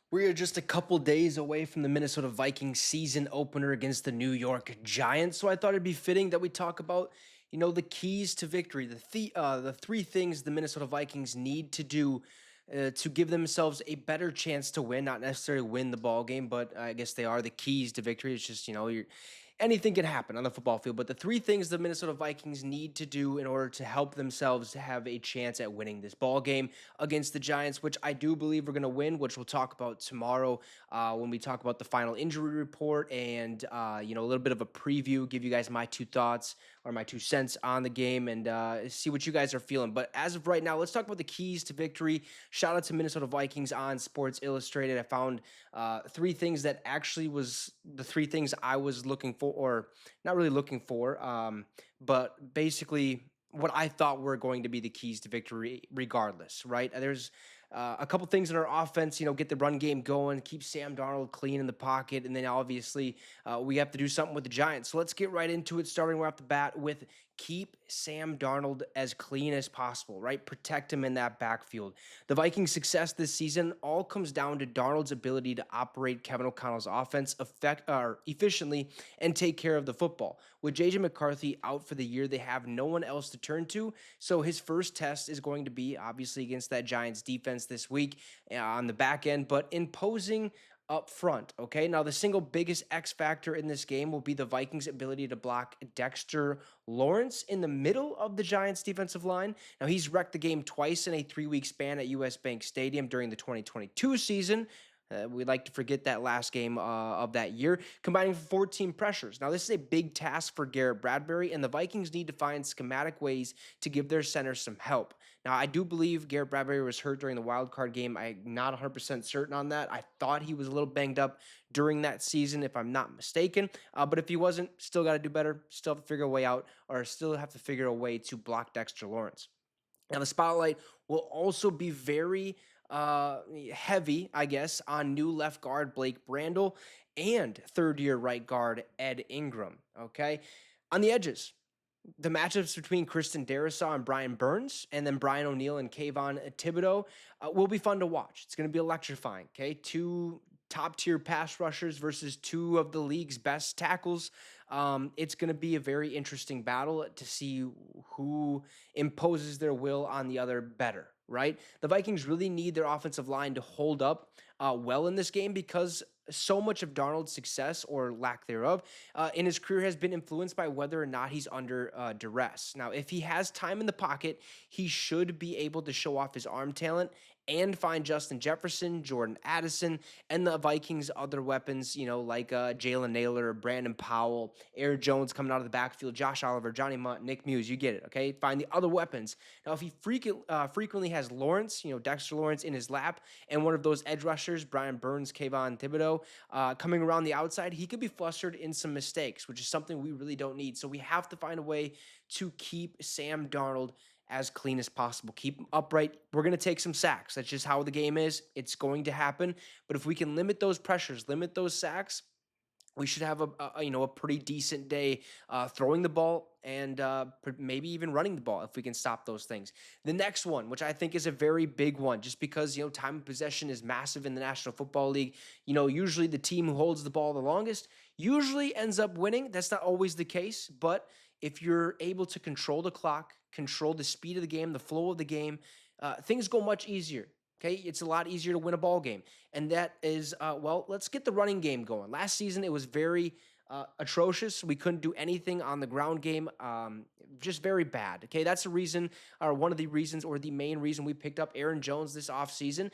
We are just a couple days away from the Minnesota Vikings season opener against the New York Giants, so I thought it'd be fitting that we talk about, the keys to victory, the three things the Minnesota Vikings need to do to give themselves a better chance to win, not necessarily win the ball game, but I guess they are the keys to victory. It's just anything can happen on the football field, but the three things the Minnesota Vikings need to do in order to help themselves to have a chance at winning this ball game against the Giants, which I do believe we're going to win, which we'll talk about tomorrow when we talk about the final injury report and a little bit of a preview, give you guys my two thoughts or my 2 cents on the game and see what you guys are feeling. But as of right now, let's talk about the keys to victory. Shout out to Minnesota Vikings on Sports Illustrated. I found three things that actually was the three things I was looking for, or not really looking for, but basically what I thought were going to be the keys to victory, regardless, right? There's a couple things in our offense, get the run game going, keep Sam Darnold clean in the pocket, and then obviously we have to do something with the Giants. So let's get right into it, starting right off the bat with keep Sam Darnold as clean as possible, right? Protect him in that backfield. The Vikings' success this season all comes down to Darnold's ability to operate Kevin O'Connell's offense efficiently and take care of the football. With J.J. McCarthy out for the year, they have no one else to turn to. So his first test is going to be obviously against that Giants defense this week on the back end, but imposing up front. Okay. Now, the single biggest X factor in this game will be the Vikings' ability to block Dexter Lawrence in the middle of the Giants' defensive line. Now, he's wrecked the game twice in a 3-week span at US Bank Stadium during the 2022 season. We like to forget that last game of that year, combining for 14 pressures. Now, this is a big task for Garrett Bradbury, and the Vikings need to find schematic ways to give their center some help. Now, I do believe Garrett Bradbury was hurt during the wild card game. I'm not 100% certain on that. I thought he was a little banged up during that season, if I'm not mistaken. But if he wasn't, still got to do better, still have to figure a way out, or still have to figure a way to block Dexter Lawrence. Now, the spotlight will also be very heavy, I guess, on new left guard Blake Brandel and third-year right guard Ed Ingram. Okay, on the edges, the matchups between Kristen Darisaw and Brian Burns, and then Brian O'Neill and Kayvon Thibodeau will be fun to watch. It's going to be electrifying. Okay, two top-tier pass rushers versus two of the league's best tackles. It's going to be a very interesting battle to see who imposes their will on the other better. Right, the Vikings really need their offensive line to hold up well in this game because so much of Darnold's success or lack thereof in his career has been influenced by whether or not he's under duress. Now, if he has time in the pocket, he should be able to show off his arm talent and find Justin Jefferson, Jordan Addison, and the Vikings' other weapons, like Jalen Naylor, Brandon Powell, Aaron Jones coming out of the backfield, Josh Oliver, Johnny Munt, Nick Muse. You get it, okay? Find the other weapons. Now, if he frequently has Lawrence, Dexter Lawrence in his lap, and one of those edge rushers, Brian Burns, Kayvon Thibodeau, coming around the outside, he could be flustered in some mistakes, which is something we really don't need. So we have to find a way to keep Sam Darnold as clean as possible. Keep him upright. We're going to take some sacks. That's just how the game is. It's going to happen. But if we can limit those pressures, limit those sacks, we should have a pretty decent day throwing the ball and maybe even running the ball if we can stop those things. The next one, which I think is a very big one, just because time of possession is massive in the National Football League. Usually the team who holds the ball the longest usually ends up winning. That's not always the case, but if you're able to control the clock, control the speed of the game, the flow of the game, things go much easier. Okay, it's a lot easier to win a ball game. And that is, let's get the running game going. Last season, it was very atrocious. We couldn't do anything on the ground game, just very bad. Okay, that's the reason, or one of the reasons, or the main reason we picked up Aaron Jones this offseason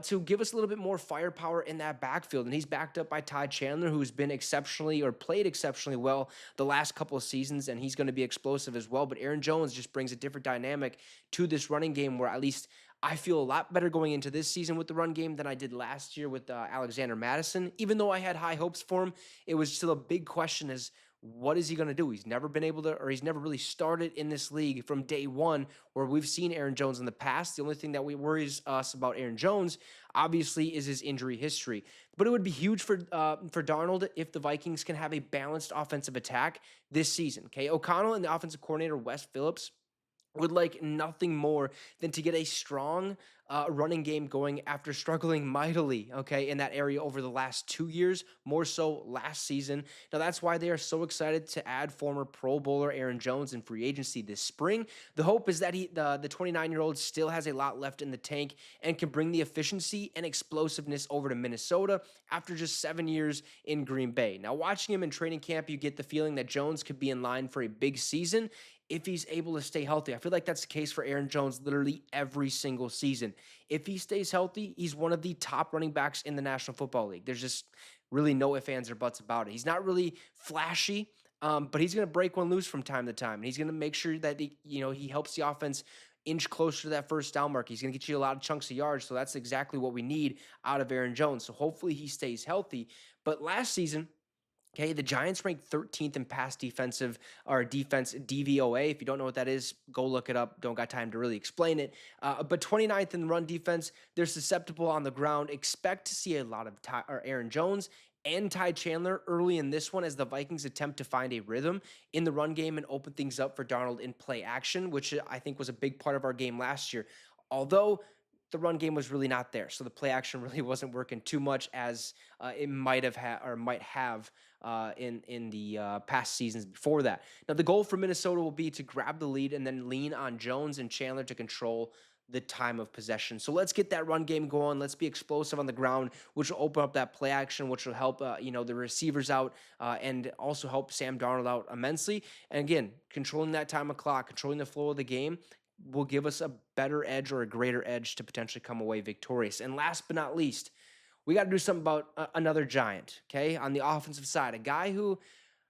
to give us a little bit more firepower in that backfield. And he's backed up by Ty Chandler, who's been exceptionally or played exceptionally well the last couple of seasons, and he's going to be explosive as well. But Aaron Jones just brings a different dynamic to this running game where at least I feel a lot better going into this season with the run game than I did last year with Alexander Madison. Even though I had high hopes for him, it was still a big question as what is he going to do? He's never been able to, or he's never really started in this league from day one where we've seen Aaron Jones in the past. The only thing that worries us about Aaron Jones, obviously, is his injury history. But it would be huge for Darnold if the Vikings can have a balanced offensive attack this season. Okay, O'Connell and the offensive coordinator, Wes Phillips, would like nothing more than to get a strong running game going after struggling mightily, okay, in that area over the last 2 years, more so last season. Now, that's why they are so excited to add former Pro Bowler Aaron Jones in free agency this spring. The hope is that the 29-year-old still has a lot left in the tank and can bring the efficiency and explosiveness over to Minnesota after just 7 years in Green Bay. Now, watching him in training camp, you get the feeling that Jones could be in line for a big season if he's able to stay healthy. I feel like that's the case for Aaron Jones literally every single season. If he stays healthy, he's one of the top running backs in the National Football League. There's just really no ifs, ands, or buts about it. He's not really flashy, but he's going to break one loose from time to time, and he's going to make sure that he helps the offense inch closer to that first down mark. He's going to get you a lot of chunks of yards, so that's exactly what we need out of Aaron Jones. So hopefully he stays healthy. But last season, okay, the Giants ranked 13th in pass defensive or defense DVOA. If you don't know what that is, go look it up. Don't got time to really explain it. But 29th in run defense. They're susceptible on the ground. Expect to see a lot of Aaron Jones and Ty Chandler early in this one as the Vikings attempt to find a rhythm in the run game and open things up for Darnold in play action, which I think was a big part of our game last year. Although the run game was really not there, so the play action really wasn't working too much as it might have in the past seasons before that. Now, the goal for Minnesota will be to grab the lead and then lean on Jones and Chandler to control the time of possession. So let's get that run game going. Let's be explosive on the ground, which will open up that play action, which will help the receivers out and also help Sam Darnold out immensely. And again, controlling that time of clock, controlling the flow of the game will give us a better edge or a greater edge to potentially come away victorious. And last but not least, we got to do something about another Giant, okay, on the offensive side. A guy who,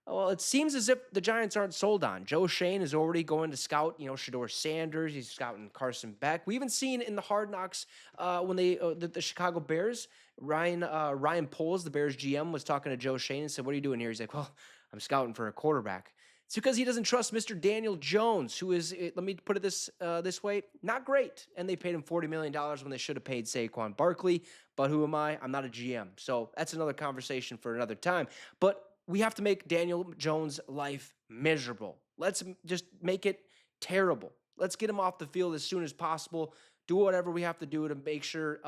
well, it seems as if the Giants aren't sold on. Joe Shane is already going to scout, Shador Sanders. He's scouting Carson Beck. We even seen in the Hard Knocks when the Chicago Bears, Ryan Poles, the Bears GM, was talking to Joe Shane and said, "What are you doing here?" He's like, "Well, I'm scouting for a quarterback." It's because he doesn't trust Mr. Daniel Jones, who is, let me put it this way, not great. And they paid him $40 million when they should have paid Saquon Barkley. But who am I? I'm not a GM. So that's another conversation for another time. But we have to make Daniel Jones' life miserable. Let's just make it terrible. Let's get him off the field as soon as possible. Do whatever we have to do to make sure,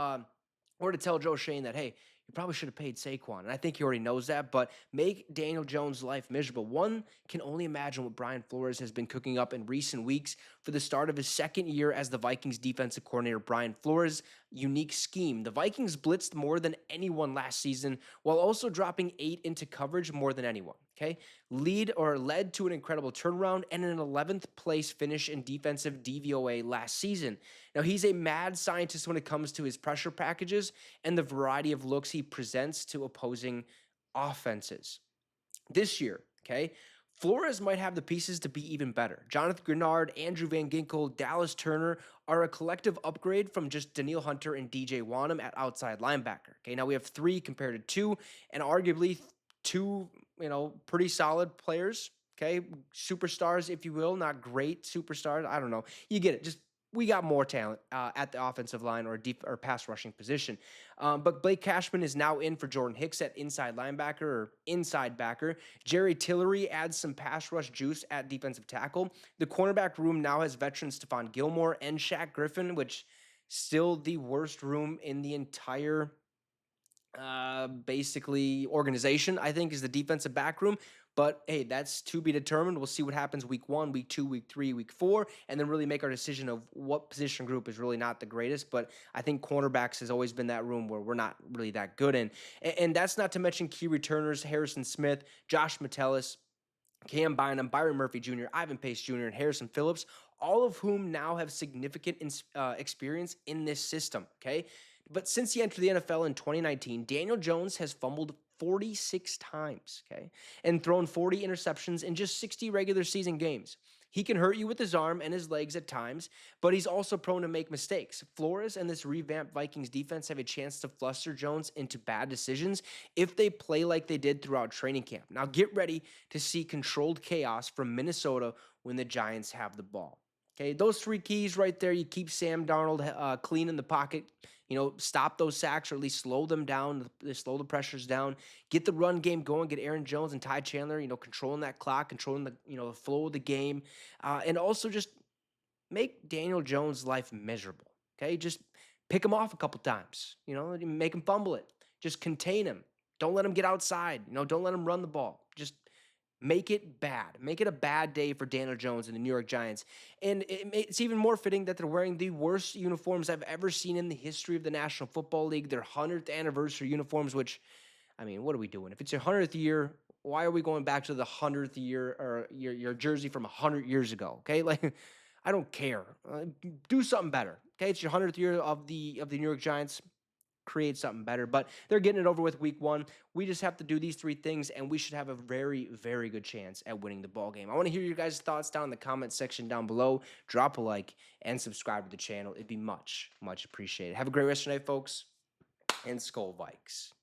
or to tell Joe Shane that, hey, you probably should have paid Saquon. And I think he already knows that, but make Daniel Jones' life miserable. One can only imagine what Brian Flores has been cooking up in recent weeks for the start of his second year as the Vikings defensive coordinator. Brian Flores' unique scheme. The Vikings blitzed more than anyone last season while also dropping 8 into coverage more than anyone. Okay, led to an incredible turnaround and an 11th place finish in defensive DVOA last season. Now, he's a mad scientist when it comes to his pressure packages and the variety of looks he presents to opposing offenses. This year, okay, Flores might have the pieces to be even better. Jonathan Grenard, Andrew Van Ginkel, Dallas Turner are a collective upgrade from just Daniil Hunter and DJ Wanham at outside linebacker. Okay, now we have 3 compared to 2, and arguably 2, pretty solid players. Okay, superstars, if you will, not great superstars. I don't know. You get it. Just we got more talent at the offensive line or pass rushing position. But Blake Cashman is now in for Jordan Hicks at inside linebacker or inside backer. Jerry Tillery adds some pass rush juice at defensive tackle. The cornerback room now has veteran Stephon Gilmore and Shaq Griffin, which still the worst room in the entire basically organization, I think, is the defensive back room. But hey, that's to be determined. We'll see what happens week 1, week 2, week 3, week 4, and then really make our decision of what position group is really not the greatest. But I think cornerbacks has always been that room where we're not really that good in. And that's not to mention key returners, Harrison Smith, Josh Metellus, Cam Bynum, Byron Murphy Jr., Ivan Pace Jr., and Harrison Phillips, all of whom now have significant experience in this system, okay? But since he entered the NFL in 2019, Daniel Jones has fumbled 46 times, okay, and thrown 40 interceptions in just 60 regular season games. He can hurt you with his arm and his legs at times, but he's also prone to make mistakes. Flores and this revamped Vikings defense have a chance to fluster Jones into bad decisions if they play like they did throughout training camp. Now get ready to see controlled chaos from Minnesota when the Giants have the ball. Okay, those 3 keys right there. You keep Sam Darnold clean in the pocket. Stop those sacks or at least slow them down, slow the pressures down. Get the run game going. Get Aaron Jones and Ty Chandler, controlling that clock, controlling the flow of the game, and also just make Daniel Jones' life miserable. Okay, just pick him off a couple times. Make him fumble it. Just contain him. Don't let him get outside. Don't let him run the ball. Just make it bad. Make it a bad day for Daniel Jones and the New York Giants. And it's even more fitting that they're wearing the worst uniforms I've ever seen in the history of the National Football League. Their 100th anniversary uniforms, which, I mean, what are we doing? If it's your 100th year, why are we going back to the 100th year or your jersey from 100 years ago? Okay, like I don't care. Do something better. Okay, it's your 100th year of the New York Giants. Create something better, but they're getting it over with week 1. We just have to do these 3 things, and we should have a very, very good chance at winning the ball game. I want to hear your guys' thoughts down in the comment section down below. Drop a like and subscribe to the channel. It'd be much, much appreciated. Have a great rest of the night, folks, and Skol Vikes.